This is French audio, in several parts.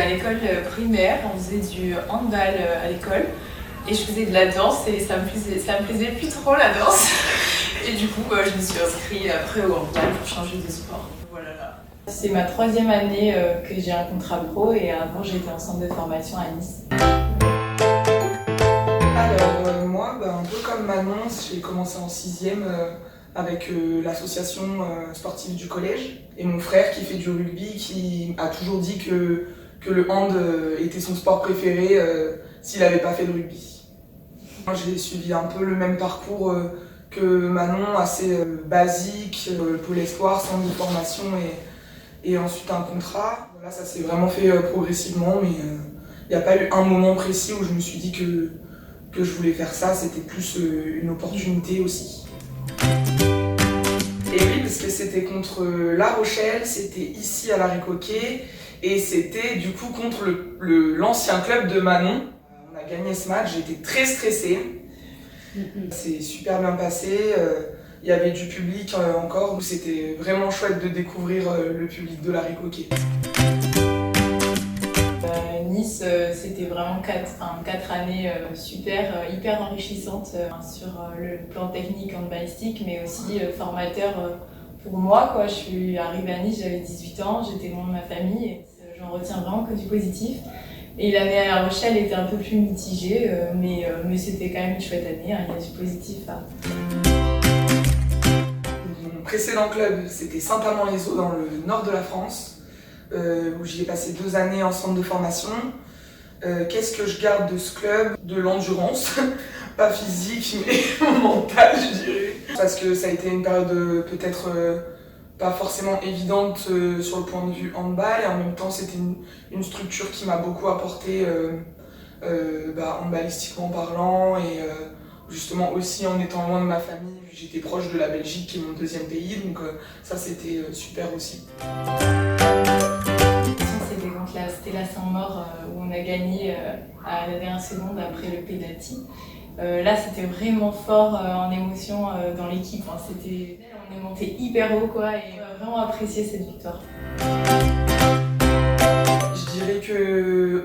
à l'école primaire, on faisait du handball à l'école et je faisais de la danse et ça me plaisait plus trop la danse. Et du coup, je me suis inscrite après au handball pour changer de sport. Voilà. C'est ma 3e année que j'ai un contrat pro et avant j'étais en centre de formation à Nice. Alors moi, un peu comme Manon, j'ai commencé en 6e avec l'association sportive du collège. Et mon frère qui fait du rugby, qui a toujours dit que le hand était son sport préféré s'il n'avait pas fait de rugby. Moi j'ai suivi un peu le même parcours que Manon, assez basique, Pôle Espoir, centre de formation et ensuite un contrat. Voilà, ça s'est vraiment fait progressivement, mais il n'y a pas eu un moment précis où je me suis dit que je voulais faire ça, c'était plus une opportunité aussi. Et oui, parce que c'était contre La Rochelle, c'était ici à l'Arrêt-Coquet, et c'était du coup contre l'ancien club de Manon. On a gagné ce match, j'étais très stressée. C'est super bien passé, il y avait du public encore, c'était vraiment chouette de découvrir le public de l'Arrêt-Coquet. Nice, c'était vraiment 4 années super, hyper enrichissantes sur le plan technique handballistique, mais aussi formateur pour moi, quoi. Je suis arrivée à Nice, j'avais 18 ans, j'étais loin de ma famille et j'en retiens vraiment que du positif. Et l'année à La Rochelle était un peu plus mitigée, mais c'était quand même une chouette année, hein, il y a du positif. Mon précédent club, c'était Saint-Amand-les-Eaux dans le nord de la France. Où j'y ai passé 2 années en centre de formation. Qu'est-ce que je garde de ce club? De l'endurance, pas physique mais mentale je dirais. Parce que ça a été une période peut-être pas forcément évidente sur le point de vue handball et en même temps c'était une structure qui m'a beaucoup apporté handballistiquement parlant et justement aussi en étant loin de ma famille. J'étais proche de la Belgique qui est mon 2e pays donc ça c'était super aussi. C'était contre la Stella Saint-Maur où on a gagné à la dernière seconde après le penalty. Là, c'était vraiment fort en émotion dans l'équipe. Hein. On est monté hyper haut quoi, et on a vraiment apprécié cette victoire. Je dirais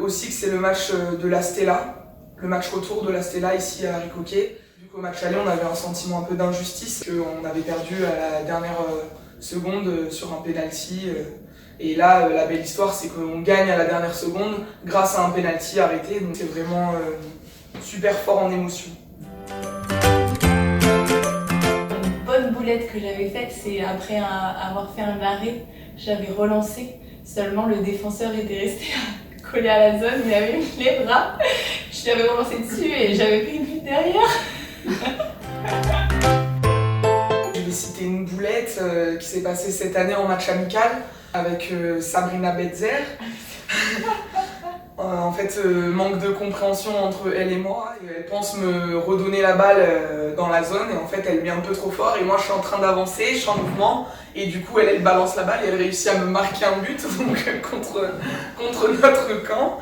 aussi que c'est le match de la Stella, le match retour de la Stella ici à Arrêt-Coquet. Vu qu'au match aller, on avait un sentiment un peu d'injustice, qu'on avait perdu à la dernière seconde sur un penalty. Et là, la belle histoire, c'est qu'on gagne à la dernière seconde grâce à un penalty arrêté. Donc c'est vraiment super fort en émotion. Une bonne boulette que j'avais faite, c'est après avoir fait un arrêt, j'avais relancé. Seulement le défenseur était resté collé à la zone, il avait mis les bras. Je l'avais relancé dessus et j'avais pris le but derrière. Je vais citer une boulette qui s'est passée cette année en match amical avec Sabrina Betzer. En fait, manque de compréhension entre elle et moi. Et elle pense me redonner la balle dans la zone et en fait elle met un peu trop fort et moi je suis en train d'avancer, je suis en mouvement et du coup elle balance la balle et elle réussit à me marquer un but donc contre notre camp.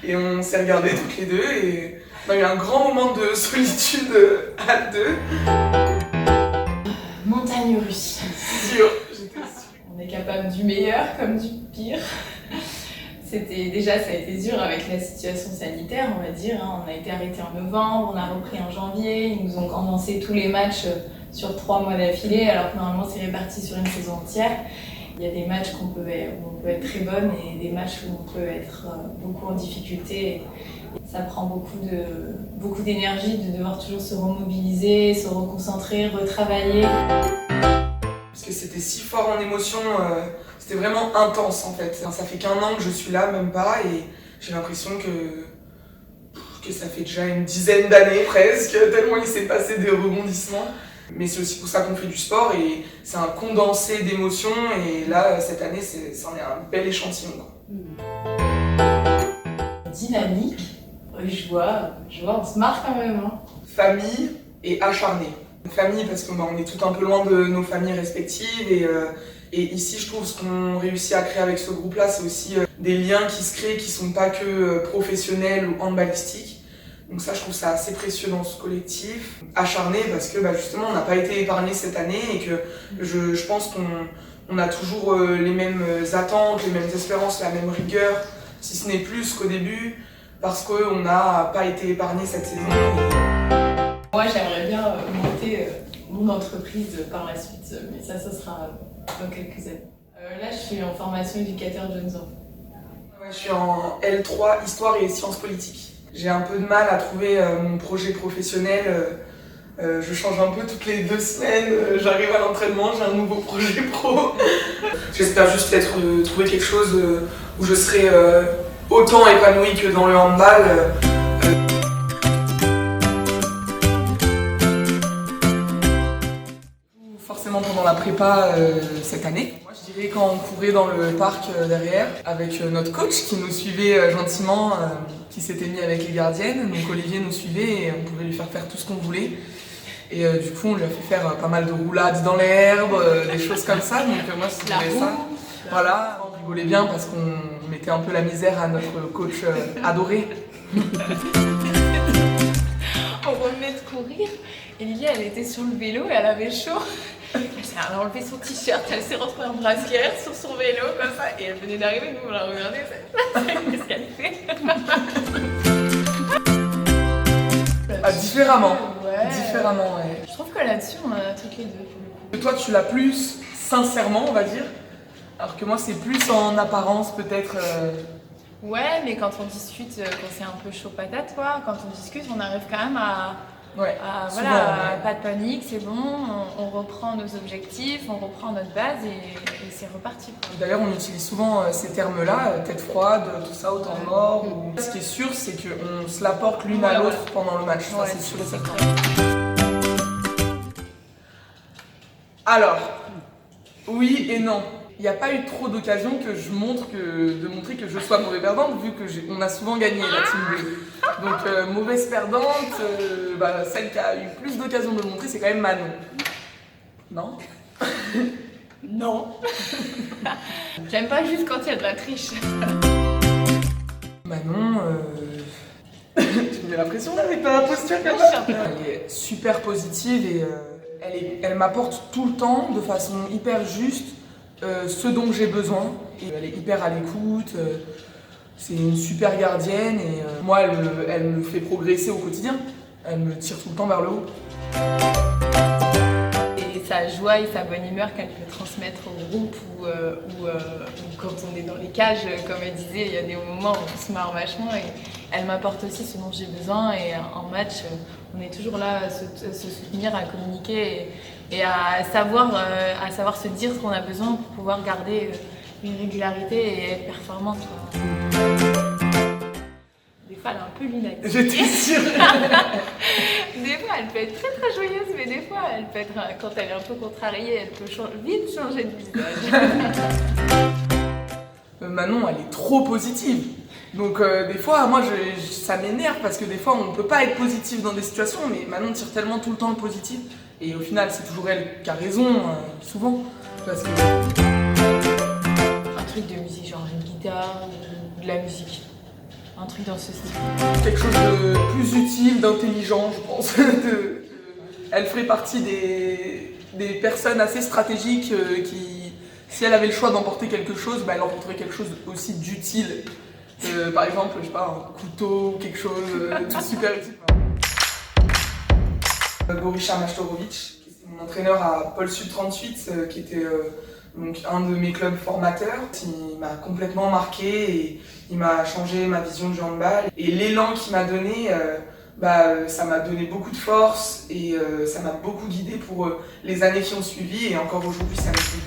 Et on s'est regardés toutes les deux et on a eu un grand moment de solitude à deux. Montagne russe. Sûr, j'étais sûre. On est capable du meilleur comme du pire. Ça a été dur avec la situation sanitaire, on va dire. On a été arrêtés en novembre, on a repris en janvier. Ils nous ont condensé tous les matchs sur 3 mois d'affilée, alors que normalement c'est réparti sur une saison entière. Il y a des matchs où on peut être très bonne et des matchs où on peut être beaucoup en difficulté. Ça prend beaucoup d'énergie de devoir toujours se remobiliser, se reconcentrer, retravailler. Parce que c'était si fort en émotion, c'était vraiment intense en fait. Ça fait qu'1 an que je suis là, même pas, et j'ai l'impression que ça fait déjà une dizaine d'années presque, tellement il s'est passé des rebondissements. Mais c'est aussi pour ça qu'on fait du sport et c'est un condensé d'émotions et là, cette année, c'en est un bel échantillon. Dynamique, joie, on se marre quand même. Hein. Famille et acharné. Famille parce qu'on est tout un peu loin de nos familles respectives et ici je trouve ce qu'on réussit à créer avec ce groupe là c'est aussi des liens qui se créent qui sont pas que professionnels ou handballistiques. Donc ça je trouve ça assez précieux dans ce collectif. Acharné parce que justement on n'a pas été épargnés cette année et que je pense qu'on a toujours les mêmes attentes, les mêmes espérances, la même rigueur si ce n'est plus qu'au début, parce qu'on n'a pas été épargné cette saison. Moi, j'aimerais bien monter mon entreprise par la suite, mais ça sera dans quelques années. Là, je suis en formation éducateur jeunes enfants. Ouais, je suis en L3, Histoire et Sciences politiques. J'ai un peu de mal à trouver mon projet professionnel. Je change un peu toutes les 2 semaines, j'arrive à l'entraînement, j'ai un nouveau projet pro. J'espère juste trouver quelque chose où je serai autant épanouie que dans le handball. Forcément pendant la prépa cette année. Moi je dirais quand on courait dans le parc derrière avec notre coach qui nous suivait gentiment, qui s'était mis avec les gardiennes. Donc Olivier nous suivait et on pouvait lui faire tout ce qu'on voulait. Et du coup on lui a fait faire pas mal de roulades dans l'herbe, des choses comme ça. Donc moi c'était ça. Voilà, on rigolait bien parce qu'on mettait un peu la misère à notre coach adoré. On revenait de courir et Lily elle était sur le vélo et elle avait chaud. Elle a enlevé son t-shirt, elle s'est retrouvée en brassière sur son vélo comme ça et elle venait d'arriver, nous on la regardait, qu'est-ce qu'elle fait? Ah, différemment. Ouais. Différemment, ouais. Je trouve que là-dessus on a toutes les deux pour le coup. Toi tu l'as plus sincèrement on va dire, alors que moi c'est plus en apparence peut-être. Ouais, mais quand on discute, quand c'est un peu chaud patate, quoi, quand on discute, on arrive quand même à souvent, voilà, pas de panique, c'est bon, on reprend nos objectifs, on reprend notre base et c'est reparti. D'ailleurs, on utilise souvent ces termes-là, tête froide, tout ça, au temps mort. Ce qui est sûr, c'est qu'on se l'apporte l'une à l'autre pendant le match, ça c'est sûr et certain. Alors, oui et non. Il n'y a pas eu trop d'occasions que je de montrer que je sois mauvaise perdante, vu qu'on a souvent gagné la team bleue. Donc mauvaise perdante, celle qui a eu plus d'occasions de le montrer, c'est quand même Manon. Non? Non. J'aime pas juste quand il y a de la triche. Manon, tu me mets la pression là avec ta posture comme ça. Elle est super positive et elle m'apporte tout le temps de façon hyper juste ce dont j'ai besoin. Et elle est hyper à l'écoute, c'est une super gardienne et moi elle me fait progresser au quotidien. Elle me tire tout le temps vers le haut. Et sa joie et sa bonne humeur qu'elle peut transmettre au groupe ou quand on est dans les cages, comme elle disait, il y a des moments où on se marre vachement et elle m'apporte aussi ce dont j'ai besoin et en match, on est toujours là à se soutenir, à communiquer et à savoir se dire ce qu'on a besoin pour pouvoir garder une régularité et être performante. Des fois, elle est un peu lunatique. J'étais sûre. Des fois, elle peut être très très joyeuse, mais des fois, elle peut être, quand elle est un peu contrariée, elle peut vite changer de visage. Manon, elle est trop positive. Donc des fois, moi, ça m'énerve parce que des fois, on ne peut pas être positif dans des situations, mais Manon tire tellement tout le temps le positif. Et au final, c'est toujours elle qui a raison, souvent. Parce que... Un truc de musique, genre une guitare ou de la musique. Un truc dans ce style. Quelque chose de plus utile, d'intelligent, je pense. Elle ferait partie des personnes assez stratégiques qui, si elle avait le choix d'emporter quelque chose, elle emporterait quelque chose aussi d'utile. Par exemple, je sais pas, un couteau ou quelque chose de super utile. Gorisha Mashtorovic, qui est mon entraîneur à Pôle Sud 38, qui était donc un de mes clubs formateurs. Il m'a complètement marqué et il m'a changé ma vision du handball. Et l'élan qu'il m'a donné, ça m'a donné beaucoup de force et ça m'a beaucoup guidé pour les années qui ont suivi et encore aujourd'hui ça me suit.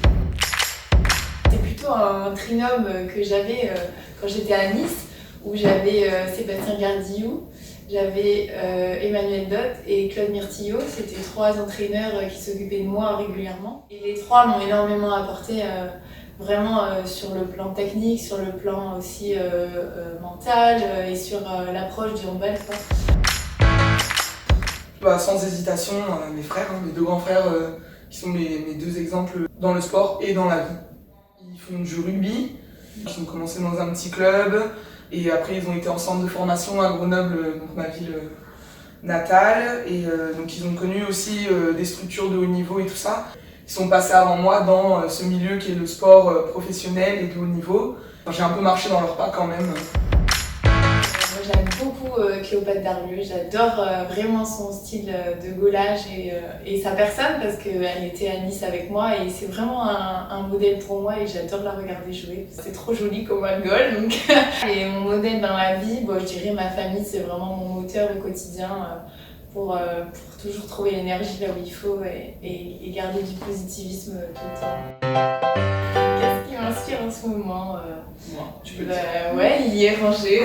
C'est plutôt un trinôme que j'avais quand j'étais à Nice, où j'avais Sébastien Gardillou, j'avais Emmanuel Dott et Claude Myrtillot. C'était 3 entraîneurs qui s'occupaient de moi régulièrement. Et les 3 m'ont énormément apporté vraiment sur le plan technique, sur le plan aussi mental et sur l'approche du handball. Sans hésitation, mes frères, mes 2 grands frères qui sont mes 2 exemples dans le sport et dans la vie. Ils font du rugby, ils ont commencé dans un petit club et après ils ont été en centre de formation à Grenoble, donc ma ville natale, et donc ils ont connu aussi des structures de haut niveau et tout ça. Ils sont passés avant moi dans ce milieu qui est le sport professionnel et de haut niveau J'ai un peu marché dans leurs pas quand même. Moi j'aime beaucoup Cléopâtre Darlieu, j'adore vraiment son style de gaulage et sa personne parce qu'elle était à Nice avec moi et c'est vraiment un modèle pour moi et j'adore la regarder jouer. C'est trop joli comme elle gaule donc. Et mon modèle dans la vie, bon, je dirais ma famille, c'est vraiment mon moteur au quotidien pour toujours trouver l'énergie là où il faut et garder du positivisme tout le temps. Qu'est-ce qui m'inspire en ce moment Moi, tu peux dire. Ouais, il y est rangé.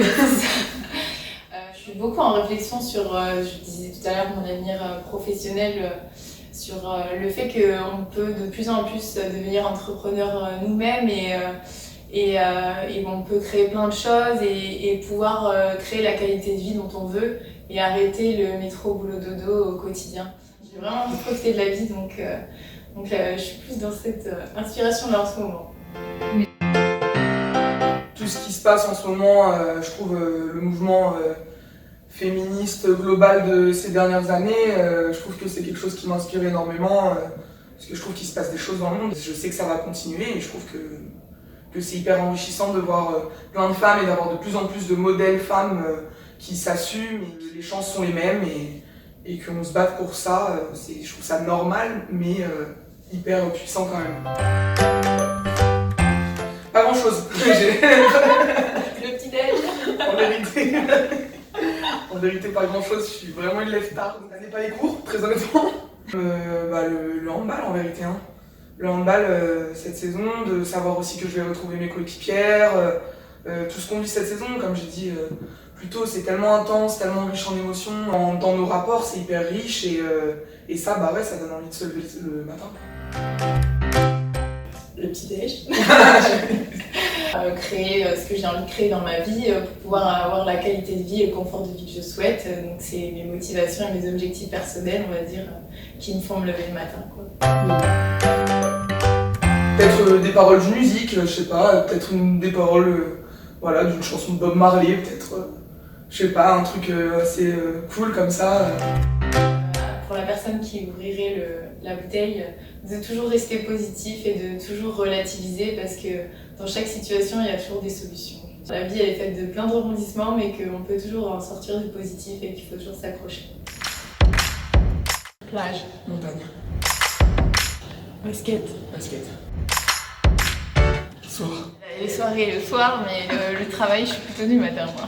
Je suis beaucoup en réflexion sur, je disais tout à l'heure, mon avenir professionnel, sur le fait qu'on peut de plus en plus devenir entrepreneur nous-mêmes et on peut créer plein de choses et pouvoir créer la qualité de vie dont on veut et arrêter le métro boulot dodo au quotidien. J'ai vraiment envie de profiter de la vie donc je suis plus dans cette inspiration là en ce moment. Tout ce qui se passe en ce moment, je trouve le mouvement féministe global de ces dernières années, je trouve que c'est quelque chose qui m'inspire énormément parce que je trouve qu'il se passe des choses dans le monde. Je sais que ça va continuer et je trouve que c'est hyper enrichissant de voir plein de femmes et d'avoir de plus en plus de modèles femmes qui s'assument. Les chances sont les mêmes et qu'on se batte pour ça. Je trouve ça normal mais hyper puissant quand même. Pas grand chose. Le petit déj. En vérité, pas grand chose. Je suis vraiment une lève tard. Ça n'est pas les cours, très honnêtement. Le handball en vérité. Hein. Le handball cette saison, de savoir aussi que je vais retrouver mes coéquipières, tout ce qu'on vit cette saison, comme j'ai dit plus tôt, c'est tellement intense, tellement riche en émotions. Dans nos rapports, c'est hyper riche et ça, bah ouais, ça donne envie de se lever le matin. Le petit déj. Créer ce que j'ai envie de créer dans ma vie pour pouvoir avoir la qualité de vie et le confort de vie que je souhaite. Donc c'est mes motivations et mes objectifs personnels, on va dire, qui me font me lever le matin, quoi. Peut-être des paroles d'une musique, je sais pas, peut-être des paroles voilà, d'une chanson de Bob Marley, peut-être, je sais pas, un truc assez cool comme ça. Pour la personne qui ouvrirait la bouteille, de toujours rester positif et de toujours relativiser parce que dans chaque situation, il y a toujours des solutions. La vie, elle est faite de plein de rebondissements, mais qu'on peut toujours en sortir du positif et qu'il faut toujours s'accrocher. Plage. Montagne. Basket. Basket. Soir. Les soirées le soir, mais le travail, je suis plutôt du matin, moi.